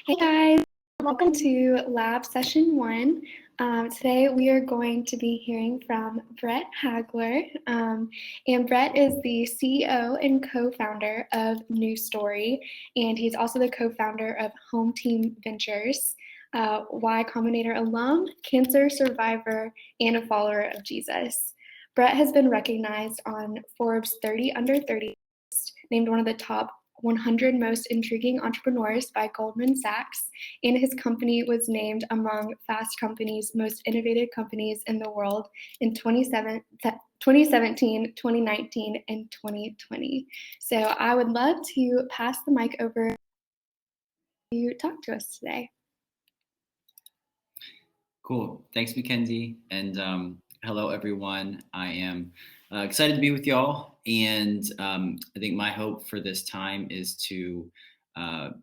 Hey guys, welcome to Lab Session 1. Today we are going to be hearing from Brett Hagler. And Brett is the CEO and co-founder of New Story, and he's also the co-founder of Home Team Ventures, Y Combinator alum, cancer survivor, and a follower of Jesus. Brett has been recognized on Forbes 30 Under 30, named one of the top 100 most intriguing entrepreneurs by Goldman Sachs, and his company was named among Fast Company's most innovative companies in the world in 2017, 2019, and 2020. So I would love to pass the mic over to talk to us today. Cool. Thanks, Mackenzie. And hello, everyone. I am excited to be with y'all. And I think my hope for this time is to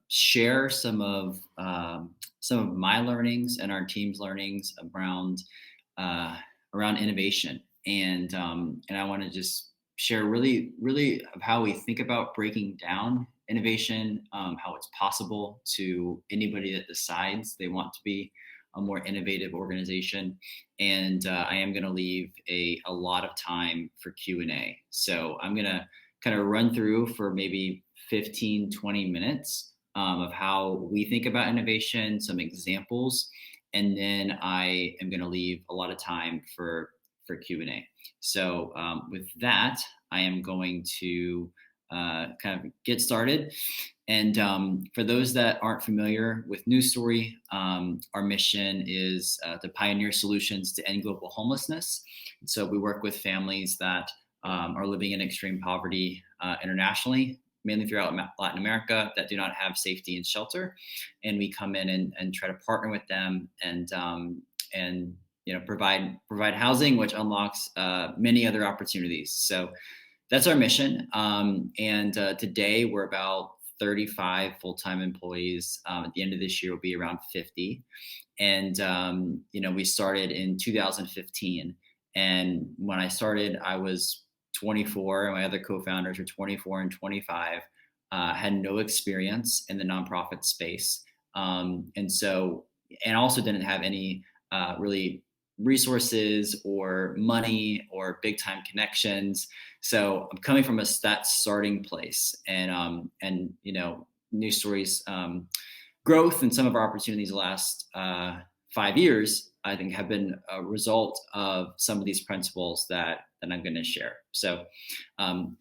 share some of my learnings and our team's learnings around innovation. And I want to just share really of how we think about breaking down innovation, how it's possible to anybody that decides they want to be a more innovative organization. And I am going to leave a lot of time for Q&A. So I'm going to kind of run through for maybe 15, 20 minutes of how we think about innovation, some examples, and then I am going to leave a lot of time for Q&A. So with that, I am going to kind of get started. And for those that aren't familiar with News Story, our mission is to pioneer solutions to end global homelessness. So we work with families that are living in extreme poverty internationally, mainly throughout Latin America, that do not have safety and shelter. And we come in and try to partner with them and provide housing, which unlocks many other opportunities. So that's our mission. And today we're about 35 full-time employees. At the end of this year, will be around 50. And, we started in 2015. And when I started, I was 24, and my other co-founders were 24 and 25, had no experience in the nonprofit space. And also didn't have any really resources or money or big time connections. So I'm coming from that starting place, and News Story's growth and some of our opportunities the last 5 years, I think, have been a result of some of these principles that I'm going to share. So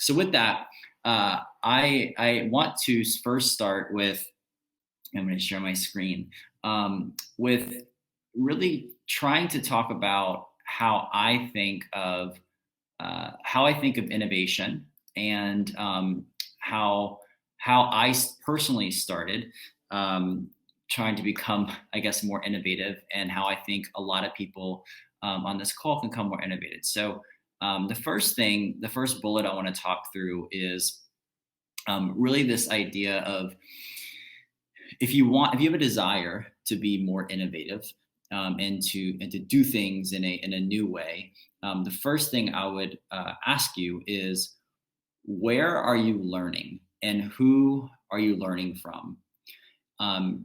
with that, I want to first start with, I'm going to share my screen, with really trying to talk about how I think of innovation, and how I personally started trying to become, I guess, more innovative, and how I think a lot of people on this call can become more innovative. So the first bullet I want to talk through is really this idea of, if you have a desire to be more innovative, and to do things in a new way, the first thing I would ask you is, where are you learning, and who are you learning from?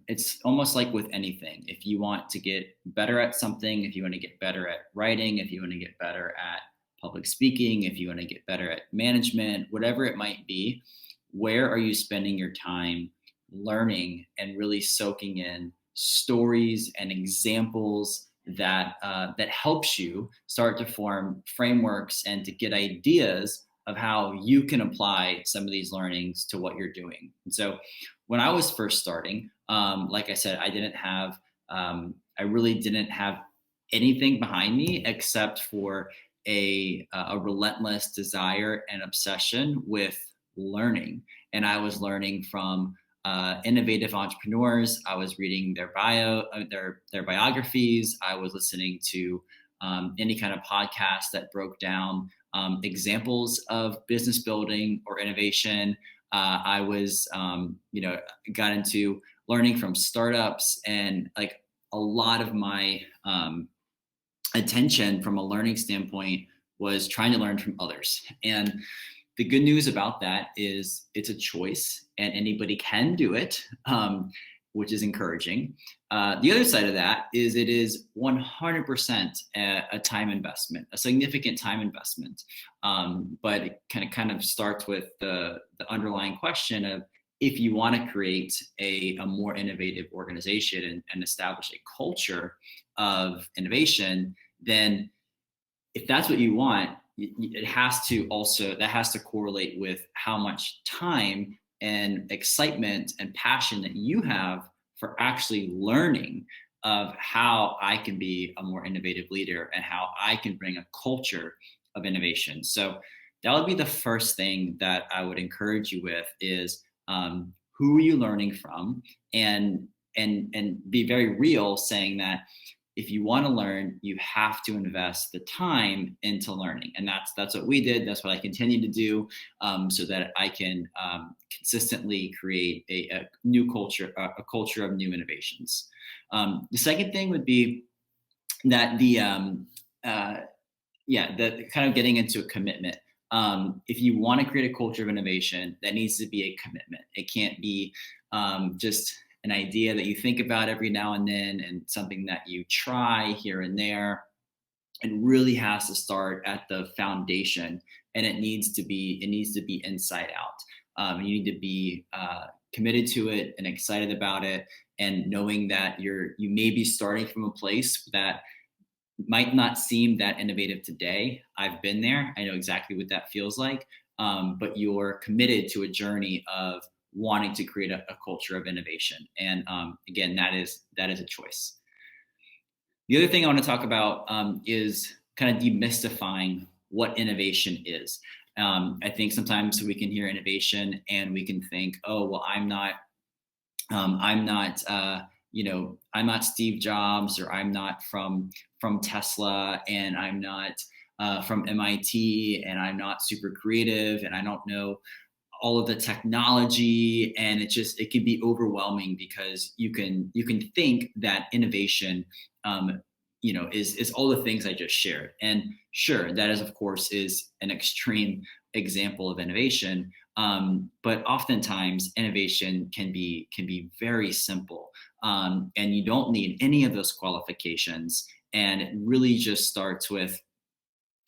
It's almost like with anything. If you want to get better at something, if you want to get better at writing, if you want to get better at public speaking, if you want to get better at management, whatever it might be, where are you spending your time learning and really soaking in stories and examples that helps you start to form frameworks and to get ideas of how you can apply some of these learnings to what you're doing. And so when I was first starting, like I said, I really didn't have anything behind me except for a relentless desire and obsession with learning. And I was learning from innovative entrepreneurs. I was reading their biographies. I was listening to any kind of podcast that broke down examples of business building or innovation. I was, got into learning from startups, and like a lot of my attention from a learning standpoint was trying to learn from others. And the good news about that is it's a choice, and anybody can do it. which is encouraging. The other side of that is it is 100% a time investment, a significant time investment. But it kind of starts with the underlying question of, if you want to create a more innovative organization and establish a culture of innovation, then if that's what you want, it has to also, that has to correlate with how much time and excitement and passion that you have for actually learning of how I can be a more innovative leader and how I can bring a culture of innovation. So that would be the first thing that I would encourage you with is, who are you learning from, and be very real, saying that if you want to learn, you have to invest the time into learning. And that's what we did. That's what I continue to do, so that I can consistently create a new culture, a culture of new innovations. The second thing would be that the kind of getting into a commitment. If you want to create a culture of innovation, that needs to be a commitment. It can't be just an idea that you think about every now and then and something that you try here and there. It really has to start at the foundation, and it needs to be inside out. You need to be committed to it and excited about it, and knowing that you may be starting from a place that might not seem that innovative today. I've been there. I know exactly what that feels like. But you're committed to a journey of wanting to create a culture of innovation. And again, that is a choice. The other thing I want to talk about is kind of demystifying what innovation is. I think sometimes we can hear innovation and we can think, oh, well, I'm not Steve Jobs, or I'm not from Tesla, and I'm not from MIT, and I'm not super creative, and I don't know all of the technology, and it can be overwhelming, because you can think that innovation is all the things I just shared. And sure, that of course is an extreme example of innovation. But oftentimes innovation can be very simple, and you don't need any of those qualifications. And it really just starts with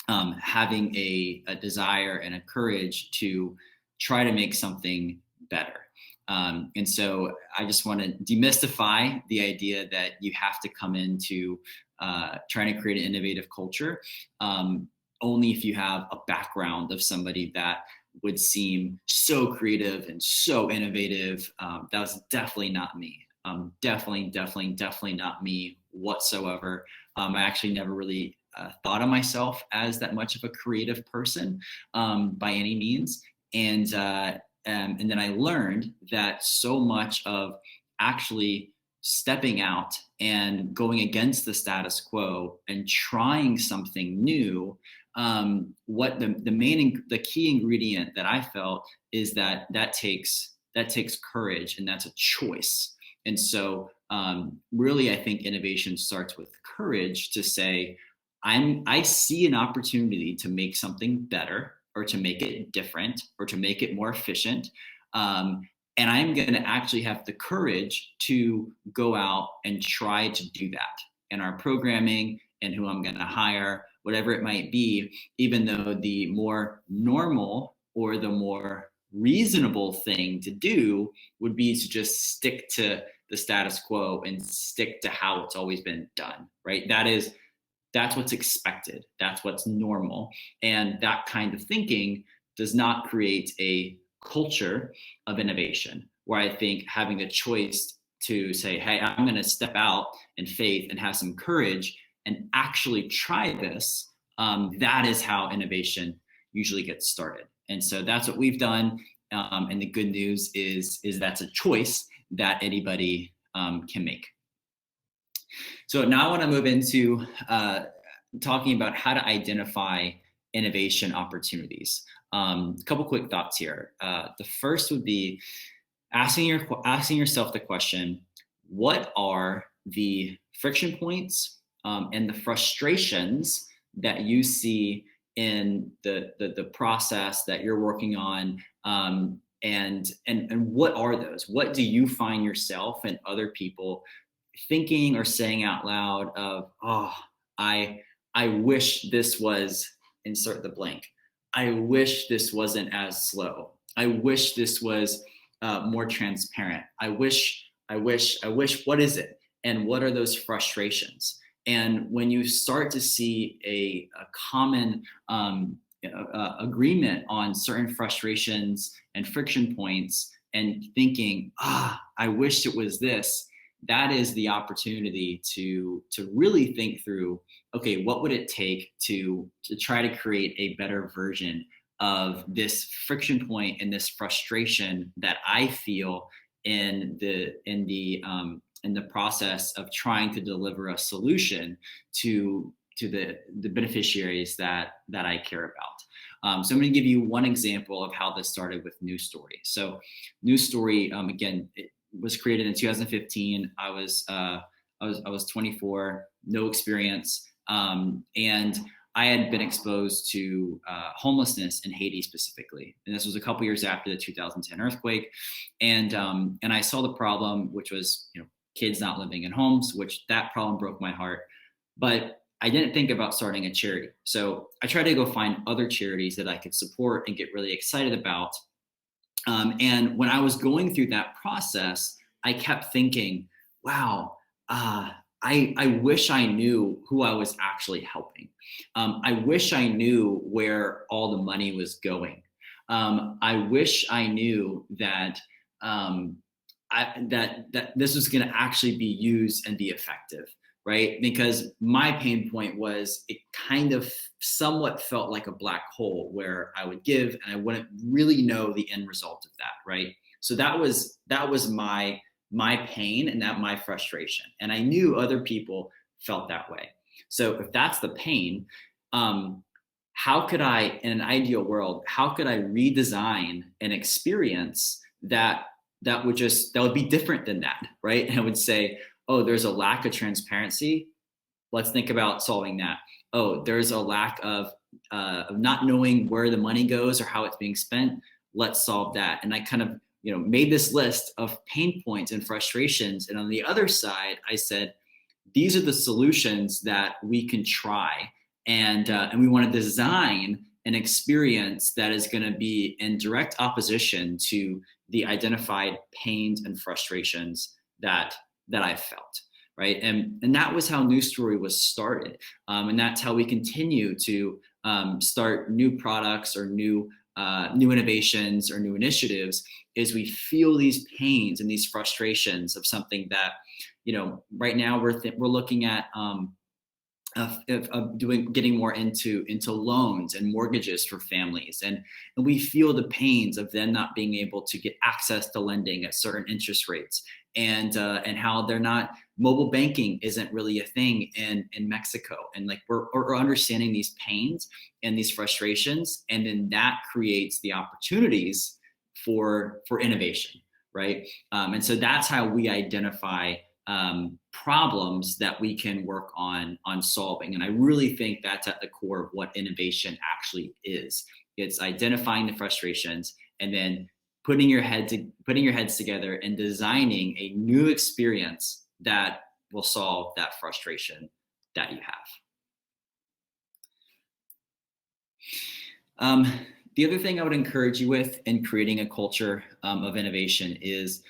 having a desire and a courage to try to make something better. And so I just want to demystify the idea that you have to come into trying to create an innovative culture only if you have a background of somebody that would seem so creative and so innovative. That was definitely not me. Definitely not me whatsoever. I actually never really thought of myself as that much of a creative person by any means. And then I learned that so much of actually stepping out and going against the status quo and trying something new, what the key ingredient that I felt is that takes courage, and that's a choice. And so really, I think innovation starts with courage to say, I see an opportunity to make something better, or to make it different, or to make it more efficient. And I'm going to actually have the courage to go out and try to do that in our programming and who I'm going to hire, whatever it might be, even though the more normal or the more reasonable thing to do would be to just stick to the status quo and stick to how it's always been done, right? That's what's expected. That's what's normal. And that kind of thinking does not create a culture of innovation, where I think having the choice to say, hey, I'm going to step out in faith and have some courage and actually try this, that is how innovation usually gets started. And so that's what we've done. And the good news is that's a choice that anybody can make. So now I want to move into talking about how to identify innovation opportunities. A couple quick thoughts here. The first would be asking yourself the question, what are the friction points and the frustrations that you see in the process that you're working on, And what are those? What do you find yourself and other people thinking or saying out loud of, oh, I wish this was, insert the blank. I wish this wasn't as slow. I wish this was more transparent. I wish, what is it? And what are those frustrations? And when you start to see a common agreement on certain frustrations and friction points and thinking, I wish it was this, that is the opportunity to really think through, okay, what would it take to try to create a better version of this friction point and this frustration that I feel in the process of trying to deliver a solution to the beneficiaries that I care about. So I'm going to give you one example of how this started with News Story. So News Story, again, it was created in 2015. I was 24, no experience, and I had been exposed to homelessness in Haiti specifically, and this was a couple years after the 2010 earthquake. And I saw the problem, which was kids not living in homes, which that problem broke my heart. But I didn't think about starting a charity, so I tried to go find other charities that I could support and get really excited about. And when I was going through that process, I kept thinking, wow, I wish I knew who I was actually helping. I wish I knew where all the money was going. I wish I knew that that this was going to actually be used and be effective, right? Because my pain point was it kind of somewhat felt like a black hole where I would give and I wouldn't really know the end result of that, right? So that was my pain and my frustration. And I knew other people felt that way. So if that's the pain, how could I, in an ideal world, how could I redesign an experience that would be different than that, right? And I would say, oh, there's a lack of transparency. Let's think about solving that. Oh, there's a lack of not knowing where the money goes or how it's being spent. Let's solve that. And I kind of, made this list of pain points and frustrations. And on the other side, I said, these are the solutions that we can try. And we want to design an experience that is going to be in direct opposition to the identified pains and frustrations that I felt, right? And that was how News Story was started. And that's how we continue to start new products or new innovations or new initiatives, is we feel these pains and these frustrations of something that, right now we're looking at getting more into loans and mortgages for families, and we feel the pains of them not being able to get access to lending at certain interest rates, and how they're not, mobile banking isn't really a thing in Mexico, and like we're understanding these pains and these frustrations, and then that creates the opportunities for innovation, right? And so that's how we identify problems that we can work on solving. And I really think that's at the core of what innovation actually is. It's identifying the frustrations and then putting your heads together and designing a new experience that will solve that frustration that you have. The other thing I would encourage you with in creating a culture of innovation is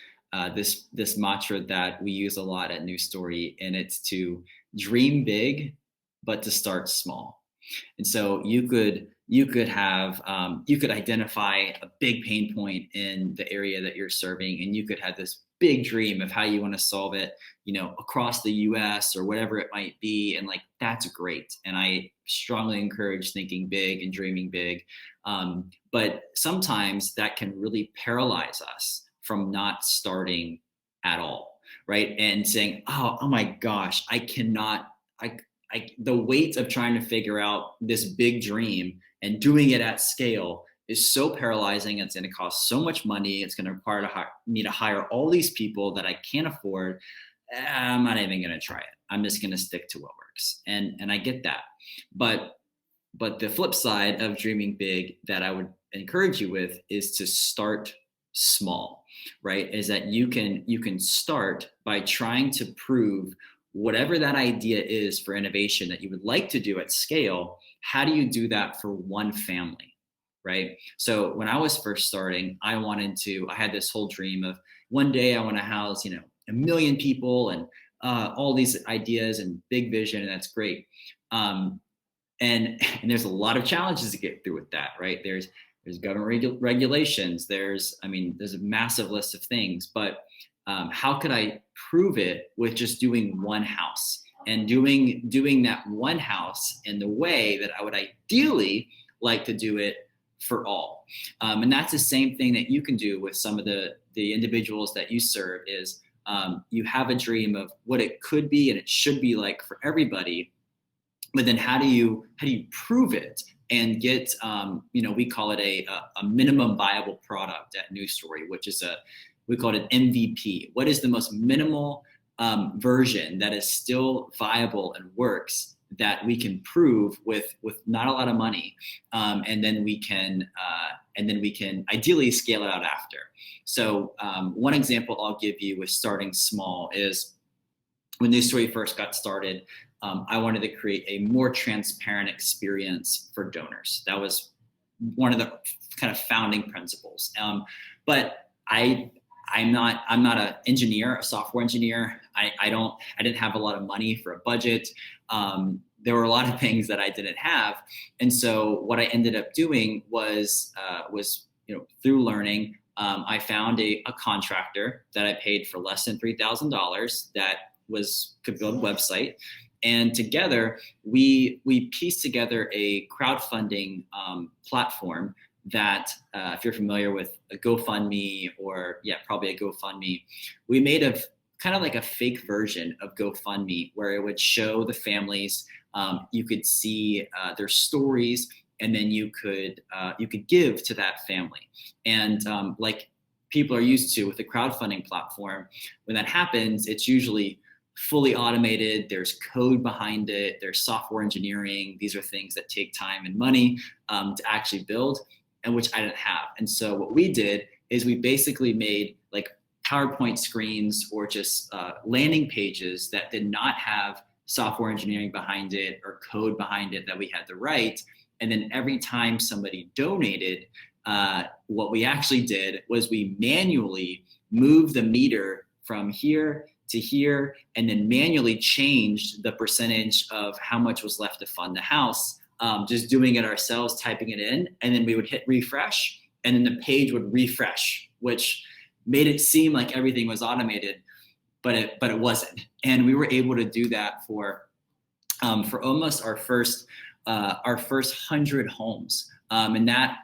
this mantra that we use a lot at News Story, and it's to dream big, but to start small. And so you could identify a big pain point in the area that you're serving, and you could have this big dream of how you want to solve it, across the US or whatever it might be. And like, that's great. And I strongly encourage thinking big and dreaming big. But sometimes that can really paralyze us from not starting at all, right? And saying, oh my gosh, I cannot, the weight of trying to figure out this big dream and doing it at scale is so paralyzing. It's going to cost so much money. It's going to require me to hire all these people that I can't afford. I'm not even going to try it. I'm just going to stick to what works. And I get that. But the flip side of dreaming big that I would encourage you with is to start small, right? Is that you can start by trying to prove whatever that idea is for innovation that you would like to do at scale. How do you do that for one family, right? So when I was first starting, I had this whole dream of one day I want to house, 1 million people and all these ideas and big vision, and that's great. Um, and there's a lot of challenges to get through with that, right? There's government regulations. There's a massive list of things, but how could I prove it with just doing one house and doing that one house in the way that I would ideally like to do it for all? And that's the same thing that you can do with some of the individuals that you serve. Is you have a dream of what it could be and it should be like for everybody, but then how do you prove it and get we call it a minimum viable product at News Story, which is we call it an MVP. What is the most minimal version that is still viable and works that we can prove with not a lot of money, and then we can ideally scale it out after. So one example I'll give you with starting small is when News Story first got started. I wanted to create a more transparent experience for donors. That was one of the kind of founding principles. But I'm not an engineer, a software engineer. I didn't have a lot of money for a budget. There were a lot of things that I didn't have, and so what I ended up doing was through learning, I found a contractor that I paid for less than $3,000 that could build a website. And together, we pieced together a crowdfunding platform that, if you're familiar with a GoFundMe probably a GoFundMe, we made a kind of like a fake version of GoFundMe where it would show the families. You could see their stories, and then you could give to that family. And like people are used to with a crowdfunding platform, when that happens, it's usually fully automated. There's code behind it. There's software engineering. These are things that take time and money to actually build, and which I didn't have. And so what we did is we basically made like PowerPoint screens or just landing pages that did not have software engineering behind it or code behind it that we had to write. And then every time somebody donated, what we actually did was we manually moved the meter from here to here, and then manually changed the percentage of how much was left to fund the house, just doing it ourselves, typing it in, and then we would hit refresh, and then the page would refresh, which made it seem like everything was automated, but it wasn't. And we were able to do that for almost our first 100 homes, and that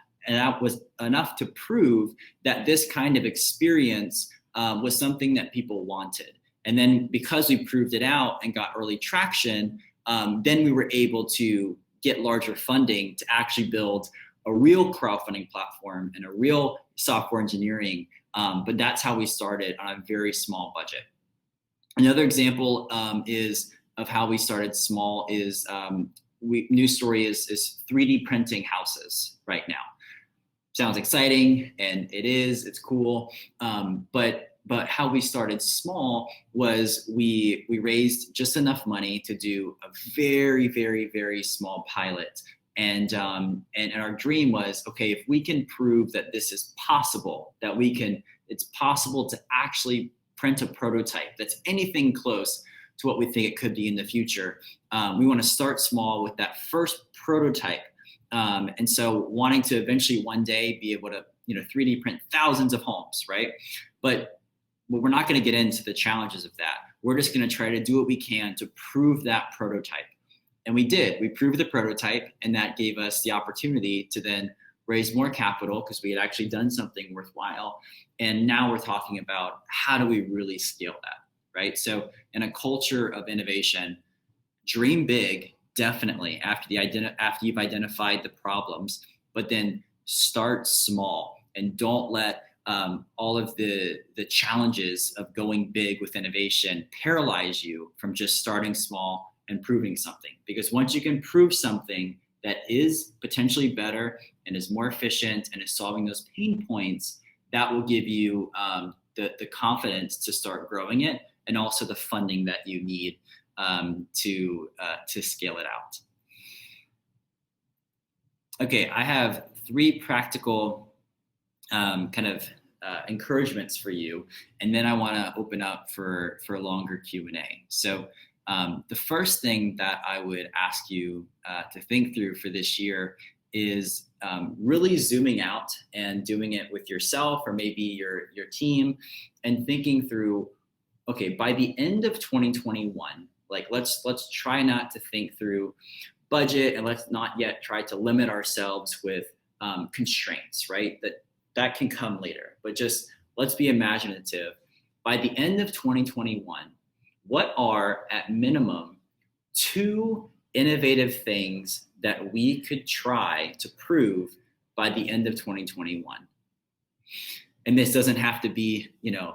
was enough to prove that this kind of experience was something that people wanted. And then because we proved it out and got early traction, then we were able to get larger funding to actually build a real crowdfunding platform and a real software engineering. But that's how we started on a very small budget. Another example is of how we started small is News Story is 3D printing houses right now. Sounds exciting, and it is. It's cool. But how we started small was we raised just enough money to do a very, very, very small pilot. And our dream was, okay, if we can prove that this is possible, it's possible to actually print a prototype that's anything close to what we think it could be in the future. We want to start small with that first prototype. And so wanting to eventually one day be able to 3D print thousands of homes, right? But we're not going to get into the challenges of that. We're just going to try to do what we can to prove that prototype. And we did. We proved the prototype, and that gave us the opportunity to then raise more capital because we had actually done something worthwhile. And now we're talking about how do we really scale that, right? So in a culture of innovation, dream big, definitely, after you've identified the problems, but then start small and don't let all of the challenges of going big with innovation paralyze you from just starting small and proving something. Because once you can prove something that is potentially better and is more efficient and is solving those pain points, that will give you the confidence to start growing it, and also the funding that you need to scale it out. Okay, I have 3 practical encouragements for you, and then I want to open up for a longer Q&A. So the first thing that I would ask you to think through for this year is really zooming out and doing it with yourself or maybe your team, and thinking through, okay, by the end of 2021, like let's try not to think through budget, and let's not yet try to limit ourselves with constraints, right? That can come later, but just let's be imaginative. By the end of 2021, what are at minimum 2 innovative things that we could try to prove by the end of 2021? And this doesn't have to be,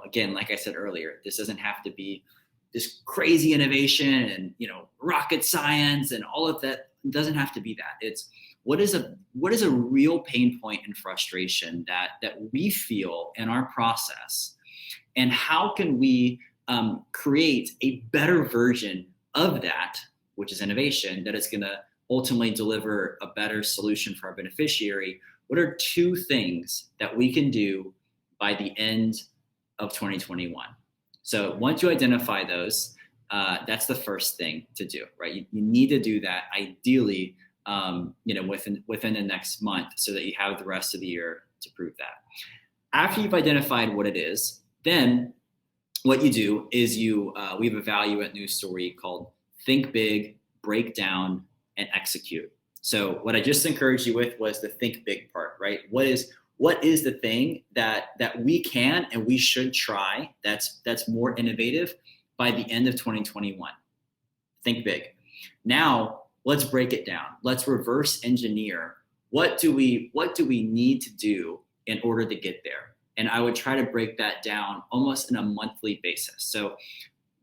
again, like I said earlier, this doesn't have to be this crazy innovation and, rocket science and all of that. It doesn't have to be that. It's what is a real pain point and frustration that we feel in our process, and how can we create a better version of that, which is innovation, that is going to ultimately deliver a better solution for our beneficiary. What are 2 things that we can do by the end of 2021? So once you identify those, that's the first thing to do, right? You need to do that ideally, within the next month, so that you have the rest of the year to prove that. After you've identified what it is, then what you do is we have a value at News Story called Think Big, Break Down, and Execute. So what I just encouraged you with was the think big part, right? What is the thing that we can and we should try that's more innovative by the end of 2021? Think big. Now let's break it down. Let's reverse engineer. What do we need to do in order to get there? And I would try to break that down almost on a monthly basis. So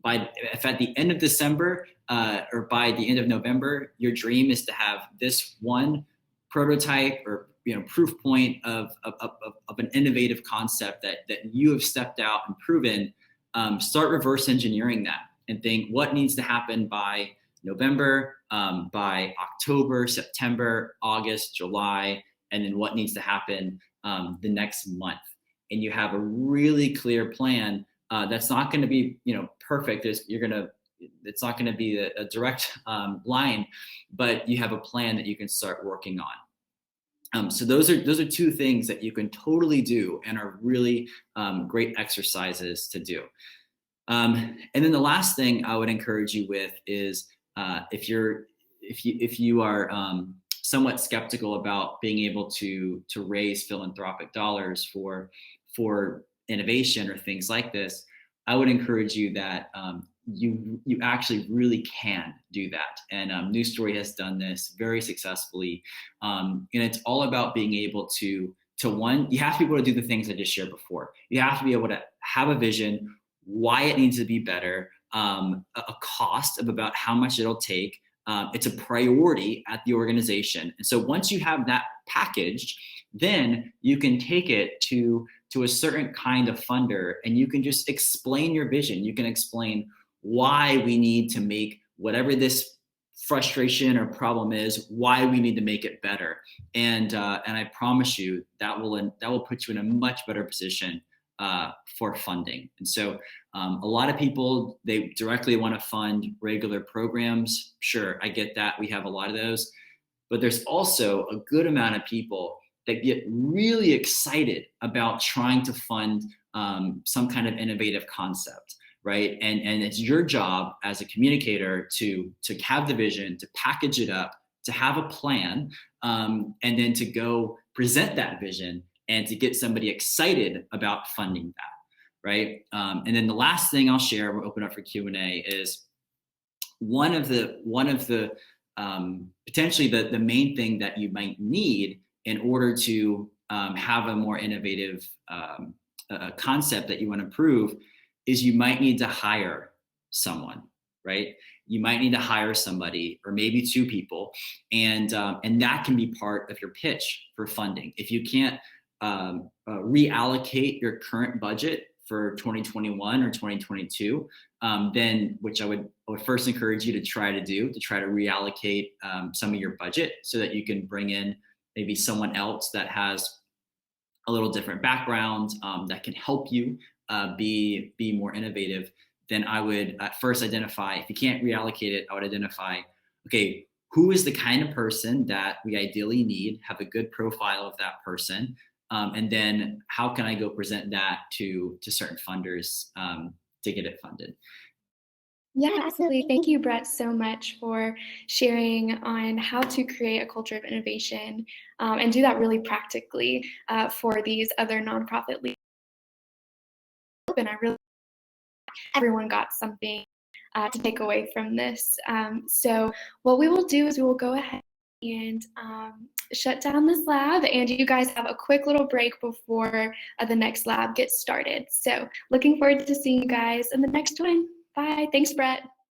if at the end of December or by the end of November, your dream is to have this one prototype or proof point of an innovative concept that you have stepped out and proven, start reverse engineering that and think what needs to happen by November, by October, September, August, July, and then what needs to happen the next month. And you have a really clear plan that's not going to be perfect. It's not going to be a direct line, but you have a plan that you can start working on. So those are 2 things that you can totally do and are really great exercises to do. And then the last thing I would encourage you with is if you are somewhat skeptical about being able to raise philanthropic dollars for innovation or things like this, I would encourage you that you actually really can do that. And News Story has done this very successfully. And it's all about being able to one, you have to be able to do the things I just shared before. You have to be able to have a vision, why it needs to be better, a cost of about how much it'll take. It's a priority at the organization. And so once you have that packaged, then you can take it to a certain kind of funder, and you can just explain your vision. You can explain why we need to make whatever this frustration or problem is, why we need to make it better. And I promise you that will put you in a much better position for funding. And so a lot of people, they directly want to fund regular programs. Sure, I get that. We have a lot of those. But there's also a good amount of people that get really excited about trying to fund some kind of innovative concept, right? And it's your job as a communicator to have the vision, to package it up, to have a plan, and then to go present that vision and to get somebody excited about funding that, right? And then the last thing I'll share, we'll open up for Q&A, is one of the potentially the main thing that you might need in order to have a more innovative concept that you want to prove is you might need to hire someone, right? You might need to hire somebody or maybe 2 people, and that can be part of your pitch for funding. If you can't reallocate your current budget for 2021 or 2022, then which I would first encourage you to try to do, to try to reallocate some of your budget so that you can bring in maybe someone else that has a little different background that can help you be more innovative. Then I would first identify, if you can't reallocate it, I would identify, okay, who is the kind of person that we ideally need, have a good profile of that person, and then how can I go present that to certain funders to get it funded. Yeah, absolutely. Thank you, Brett, so much for sharing on how to create a culture of innovation and do that really practically for these other nonprofit leaders. And I really everyone got something to take away from this. So what we will do is we will go ahead and shut down this lab, and you guys have a quick little break before the next lab gets started. So looking forward to seeing you guys in the next one. Bye. Thanks, Brett.